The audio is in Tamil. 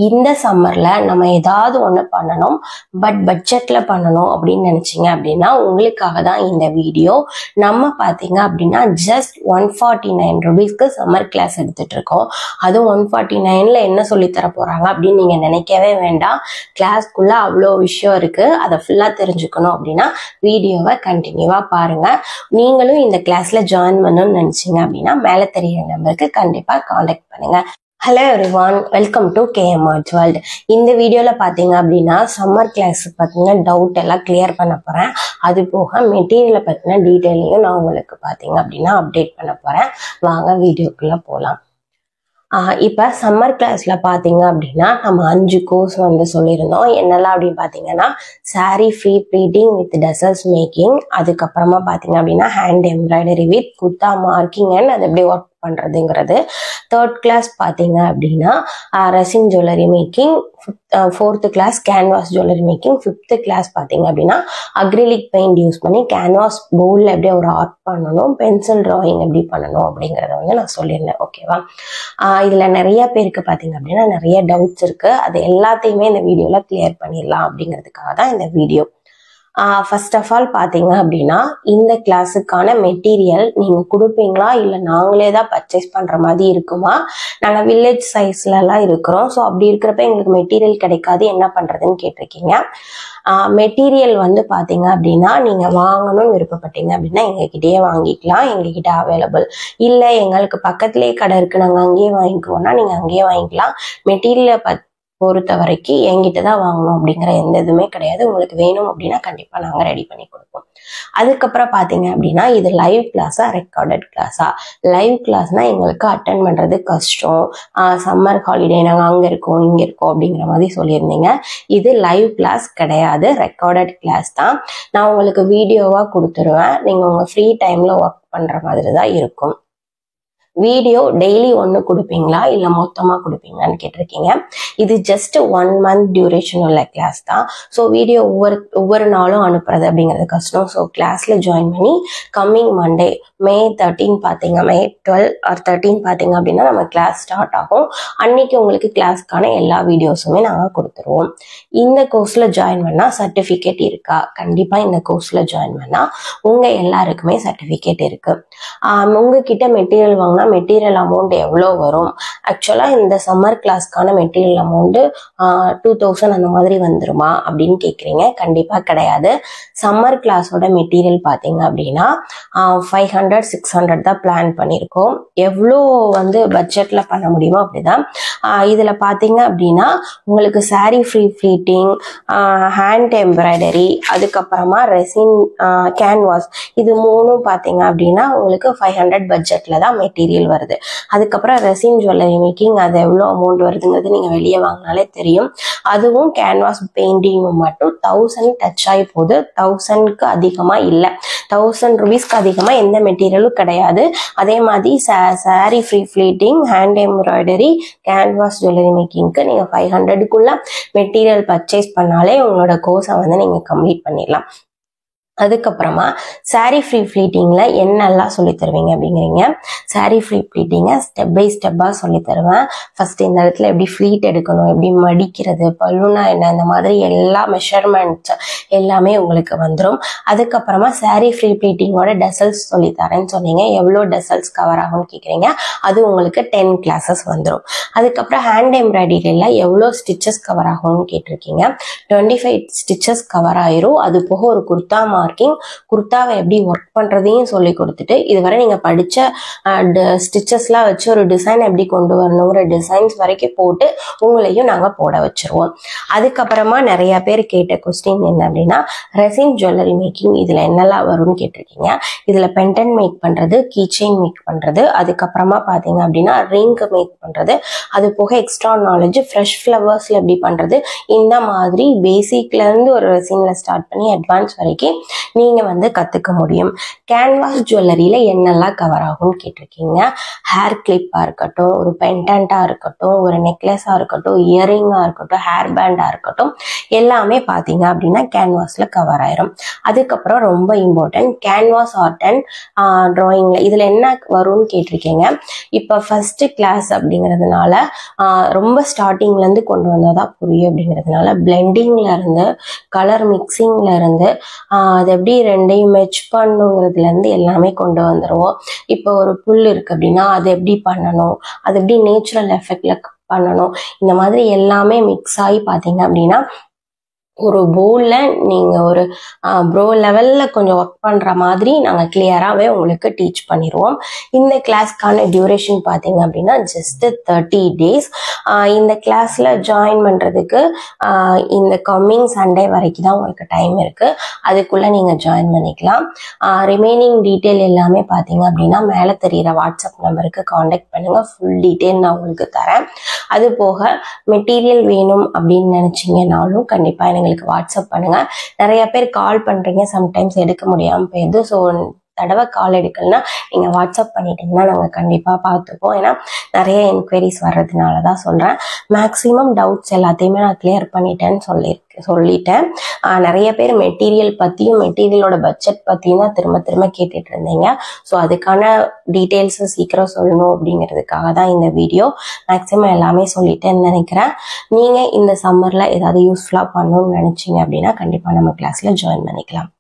இந்த சம்மர்ல நம்ம ஏதாவது ஒன்று பண்ணணும், பட் பட்ஜெட்ல பண்ணணும் அப்படின்னு நினைச்சீங்க அப்படின்னா உங்களுக்காக தான் இந்த வீடியோ. நம்ம பார்த்தீங்க அப்படின்னா ஜஸ்ட் 149 ரூபீஸ்க்கு சம்மர் கிளாஸ் எடுத்துட்டு இருக்கோம். அதுவும் 149ல என்ன சொல்லி தர போறாங்க அப்படின்னு நீங்க நினைக்கவே வேண்டாம். கிளாஸ்க்குள்ள அவ்வளோ விஷயம் இருக்கு. அதை ஃபுல்லா தெரிஞ்சுக்கணும் அப்படின்னா வீடியோவை கண்டினியூவா பாருங்க. நீங்களும் இந்த கிளாஸ்ல ஜாயின் பண்ணணும்னு நினைச்சீங்க அப்படின்னா மேல தெரியுற நம்பருக்கு கண்டிப்பா காண்டாக்ட் பண்ணுங்க. Hello everyone, welcome to KM Arts World. இந்த வீடியோல பாத்தீங்க அப்படின்னா சம்மர் கிளாஸ் பார்த்தீங்கன்னா டவுட் எல்லாம் கிளியர் பண்ண போறேன். அது போக மெட்டீரியலை பத்தின டீட்டெயிலையும் நான் உங்களுக்கு பாத்தீங்க அப்படின்னா அப்டேட் பண்ண போறேன். வாங்க வீடியோக்குள்ள போலாம். இப்ப சம்மர் கிளாஸ்ல பாத்தீங்க அப்படின்னா நம்ம 5 கோர்ஸ் சொல்லியிருந்தோம். என்னெல்லாம் அப்படின்னு பாத்தீங்கன்னா sari free pleating with tassels making, அதுக்கப்புறமா பாத்தீங்க அப்படின்னா hand embroidery with kurta marking and அது எப்படி ஒர்க் பண்றதுங்கிறது. 3rd கிளாஸ் பாத்தீங்க அப்படின்னா resin jewellery making, 4th class canvas jewellery making, 5th class பாத்தீங்க அப்படின்னா அக்ரிலிக் பெயிண்ட் யூஸ் பண்ணி கேன்வாஸ் போல்ல எப்படி ஒரு ஆர்ட் பண்ணணும், பென்சில் டிராயிங் எப்படி பண்ணணும் அப்படிங்கறத நான் சொல்லியிருந்தேன். ஓகேவா? இதுல நிறைய பேருக்கு பாத்தீங்க அப்படின்னா நிறைய டவுட்ஸ் இருக்கு. அது எல்லாத்தையுமே இந்த வீடியோல கிளியர் பண்ணிடலாம் அப்படிங்கிறதுக்காக தான் இந்த வீடியோ. ஃபர்ஸ்ட் ஆஃப் ஆல் பாத்தீங்க அப்படின்னா இந்த கிளாஸுக்கான மெட்டீரியல் நீங்க கொடுப்பீங்களா இல்ல நாங்களே தான் பர்ச்சேஸ் பண்ற மாதிரி இருக்குமா? நாங்க வில்லேஜ் சைஸ்ல எல்லாம் இருக்கிறோம். ஸோ அப்படி இருக்கிறப்ப எங்களுக்கு மெட்டீரியல் கிடைக்காது, என்ன பண்றதுன்னு கேட்டிருக்கீங்க. மெட்டீரியல் பாத்தீங்க அப்படின்னா நீங்க வாங்கணும்னு விருப்பப்பட்டீங்க அப்படின்னா எங்ககிட்டயே வாங்கிக்கலாம். எங்ககிட்ட அவைலபிள் இல்ல, எங்களுக்கு பக்கத்திலேயே கடை இருக்கு நாங்க அங்கேயே வாங்கிக்குவோம்னா நீங்க அங்கேயே வாங்கிக்கலாம். மெட்டீரியலை பொறுத்த வரைக்கும் என்கிட்ட தான் வாங்கணும் அப்படிங்கிற எந்த இதுவுமே கிடையாது. உங்களுக்கு வேணும் அப்படின்னா கண்டிப்பா நாங்க ரெடி பண்ணி கொடுப்போம். அதுக்கப்புறம் பாத்தீங்க அப்படின்னா இது லைவ் கிளாஸா ரெக்கார்டட் கிளாஸா? லைவ் கிளாஸ்னா எங்களுக்கு அட்டென்ட் பண்றது கஷ்டம், சம்மர் ஹாலிடே நாங்க அங்க இருக்கோம் இங்க இருக்கோம் அப்படிங்கிற மாதிரி சொல்லியிருந்தீங்க. இது லைவ் கிளாஸ் கிடையாது, ரெக்கார்டட் கிளாஸ் தான். நான் உங்களுக்கு வீடியோவா கொடுத்துருவேன். நீங்க உங்க ஃப்ரீ டைம்ல ஒர்க் பண்ற மாதிரி தான் இருக்கும். வீடியோ டெய்லி ஒன்று கொடுப்பீங்களா இல்லை மொத்தமாக கொடுப்பீங்களான்னு கேட்டிருக்கீங்க. இது ஜஸ்ட் 1 மந்த் டியூரேஷன் உள்ள கிளாஸ் தான். ஸோ வீடியோ ஒவ்வொரு நாளும் அனுப்புறது அப்படிங்கிறது கஷ்டம். ஸோ கிளாஸ்ல ஜாயின் பண்ணி கம்மிங் மண்டே May 13 பார்த்தீங்க, May 12 or 13 பார்த்தீங்க அப்படின்னா நம்ம கிளாஸ் ஸ்டார்ட் ஆகும். அன்னைக்கு உங்களுக்கு கிளாஸ்க்கான எல்லா வீடியோஸுமே நாங்கள் கொடுத்துருவோம். இந்த கோர்ஸ்ல ஜாயின் பண்ணா சர்டிஃபிகேட் இருக்கா? கண்டிப்பா இந்த கோர்ஸ்ல ஜாயின் பண்ணா உங்க எல்லாருக்குமே சர்டிஃபிகேட் இருக்கு. உங்ககிட்ட மெட்டீரியல் வாங்கினா மெட்டீரியல் அமௌண்ட் எவ்வளோ வரும்? ஆக்சுவலா இந்த சம்மர் கிளாஸ்க்கான மெட்டீரியல் அமௌண்ட் 2000 அந்த மாதிரி வந்துருமா அப்படின்னு கேட்குறீங்க. கண்டிப்பா கிடையாது. சம்மர் கிளாஸோட மெட்டீரியல் பார்த்தீங்க அப்படின்னா 500-600 தான் பிளான் பண்ணியிருக்கோம். எவ்வளோ பட்ஜெட்ல பண்ண முடியுமோ அப்படிதான். இதுல பாத்தீங்க அப்படின்னா உங்களுக்கு sorry free pleating, hand embroidery, அதுக்கப்புறமா ரெசின், கேன்வாஸ், இது மூணும் பாத்தீங்க அப்படின்னா உங்களுக்கு 500 பட்ஜெட்ல தான் மெட்டீரியல் வருது. அதுக்கப்புறம் ரெசின் ஜுவல்லரி மேக்கிங், அது எவ்வளோ அமௌண்ட் வருதுங்கிறது நீங்க வெளியே வாங்கினாலே தெரியும். அதுவும் கேன்வாஸ் பெயிண்டிங் மட்டும் 1000 டச் ஆகி போகுது. 1000க்கு அதிகமா இல்லை, 1000 ரூபீஸ்க்கு அதிகமா எந்த மெட்டீரியலும் கிடையாது. அதே மாதிரி sari free pleating, hand embroidery, canvas jewellery மேக்கிங்க்கு நீங்க 500க்குள்ள மெட்டீரியல் பர்ச்சேஸ் பண்ணாலே உங்களோட கோர்ஸை நீங்க கம்ப்ளீட் பண்ணிடலாம். அதுக்கப்புறமா சாரி ஃப்ரீ ப்ளீட்டிங்ல என்னெல்லாம் சொல்லி தருவீங்க அப்படிங்கிறீங்க. சாரி ஃப்ரீ ப்ளீட்டிங்கை ஸ்டெப் பை ஸ்டெப்பா சொல்லி தருவேன். ஃபர்ஸ்ட் இந்த இடத்துல எப்படி ஃப்ளீட் எடுக்கணும், எப்படி மடிக்கிறது, பல்லுனா என்ன, இந்த மாதிரி எல்லா மெஷர்மெண்ட்ஸ் எல்லாமே உங்களுக்கு வந்துடும். அதுக்கப்புறமா சாரி ஃப்ரீ ப்ளீட்டிங்கோட டசல்ஸ் சொல்லி தரேன்னு சொன்னீங்க. எவ்வளோ டசல்ஸ் கவர் ஆகும்னு கேட்குறீங்க. அது உங்களுக்கு 10 கிளாஸஸ் வந்துடும். அதுக்கப்புறம் ஹேண்ட் எம்ப்ராய்டரியில எவ்வளோ ஸ்டிச்சஸ் கவர் ஆகும்னு கேட்டிருக்கீங்க. 25 ஸ்டிச்சஸ் கவர் ஆயிரும். அது போக ஒரு குர்தா மார்க்கிங், குர்தாவை எப்படி ஒர்க் பண்றதையும் சொல்லி கொடுத்துட்டு இதுவரை நீங்க படிச்ச ஸ்டிச்சஸ்லாம் வச்சு ஒரு டிசைன் எப்படி கொண்டு வரணுங்கிற டிசைன்ஸ் வரைக்கும் போட்டு உங்களையும் நாங்க போட வச்சிருவோம். அதுக்கப்புறமா நிறைய பேர் கேட்ட கொஸ்டின் என்ன அப்படின்னா ரெசின் ஜுவல்லரி மேக்கிங் இதுல என்னெல்லாம் வரும்னு கேட்டிருக்கீங்க. இதுல பென்டன் மேக் பண்றது, கீ செயின் மேக் பண்றது, அதுக்கப்புறமா பாத்தீங்க அப்படின்னா ரிங் மேக் பண்றது, அது போக எக்ஸ்ட்ரா நாலேஜ் ஃப்ரெஷ் ஃபிளவர்ஸ்ல எப்படி பண்றது, இந்த மாதிரி பேசிக்ல இருந்து ஒரு ரெசின்ல ஸ்டார்ட் பண்ணி அட்வான்ஸ் வரைக்கும் நீங்கள் வந்து கற்றுக்க முடியும். கேன்வாஸ் ஜுவல்லரியில் என்னெல்லாம் கவர் ஆகும்னு கேட்டிருக்கீங்க. ஹேர் கிளிப்பாக இருக்கட்டும், ஒரு பெண்டன்ட்டாக இருக்கட்டும், ஒரு நெக்லஸாக இருக்கட்டும், இயரிங்காக இருக்கட்டும், ஹேர் பேண்டாக இருக்கட்டும், எல்லாமே பார்த்தீங்க அப்படின்னா கேன்வாஸில் கவர் ஆயிரும். அதுக்கப்புறம் ரொம்ப இம்பார்ட்டன்ட் கேன்வாஸ் ஆர்ட் அண்ட் ட்ராயிங்கில் இதில் என்ன வரும்னு கேட்டிருக்கீங்க. இப்போ ஃபர்ஸ்ட் கிளாஸ் அப்படிங்கிறதுனால ரொம்ப ஸ்டார்டிங்லேருந்து கொண்டு வந்தால் தான் புரியும். அப்படிங்கிறதுனால பிளெண்டிங்ல இருந்து கலர் மிக்சிங்ல இருந்து அது எப்படி ரெண்டையும் மெச் பண்ணுங்கிறதுலேருந்து எல்லாமே கொண்டு வந்துடுவோம். இப்போ ஒரு புல் இருக்கு அப்படின்னா அது எப்படி பண்ணணும், அது எப்படி நேச்சுரல் எஃபெக்ட்ல பண்ணணும், இந்த மாதிரி எல்லாமே மிக்ஸ் ஆகி பார்த்தீங்க அப்படின்னா ஒரு போலில் நீங்கள் ஒரு ப்ரோ லெவலில் கொஞ்சம் ஒர்க் பண்ணுற மாதிரி நாங்கள் கிளியராகவே உங்களுக்கு டீச் பண்ணிடுவோம். இந்த கிளாஸ்க்கான டியூரேஷன் பார்த்தீங்க அப்படின்னா ஜஸ்ட் 30 days. இந்த கிளாஸில் ஜாயின் பண்ணுறதுக்கு இந்த கம்மிங் சண்டே வரைக்கும் தான் உங்களுக்கு டைம் இருக்குது. அதுக்குள்ளே நீங்கள் ஜாயின் பண்ணிக்கலாம். ரிமைனிங் டீட்டெயில் எல்லாமே பார்த்தீங்க அப்படின்னா மேலே தெரிகிற வாட்ஸ்அப் நம்பருக்கு காண்டாக்ட் பண்ணுங்கள். ஃபுல் டீட்டெயில் நான் உங்களுக்கு தரேன். அது போக மெட்டீரியல் வேணும் அப்படின்னு நினச்சிங்கனாலும் கண்டிப்பாக எனக்கு வாட்ஸ்அப் பண்ணுங்க. நிறைய பேர் கால் பண்றீங்க, சம்டைம்ஸ் எடுக்க முடியாம போயிடுது. ஸோ தடவை கால் எடுக்கலன்னா நீங்க வாட்ஸ்அப் பண்ணிட்டீங்கன்னா நாங்கள் கண்டிப்பா பார்த்துப்போம். ஏன்னா நிறைய என்கொயரிஸ் வர்றதுனால தான் சொல்றேன். மேக்சிமம் டவுட்ஸ் எல்லாத்தையுமே நான் கிளியர் பண்ணிட்டேன்னு சொல்லிட்டேன். நிறைய பேர் மெட்டீரியல் பத்தியும் மெட்டீரியலோட பட்ஜெட் பத்தியும் தான் திரும்ப திரும்ப கேட்டுட்டு இருந்தீங்க. ஸோ அதுக்கான டீட்டெயில்ஸ் சீக்கிரம் சொல்லணும் அப்படிங்கிறதுக்காக தான் இந்த வீடியோ. மேக்சிமம் எல்லாமே சொல்லிட்டேன்னு நினைக்கிறேன். நீங்க இந்த சம்மர்ல ஏதாவது யூஸ்ஃபுல்லா பண்ணணும்னு நினைச்சீங்க அப்படின்னா கண்டிப்பா நம்ம கிளாஸ்ல ஜாயின் பண்ணிக்கலாம்.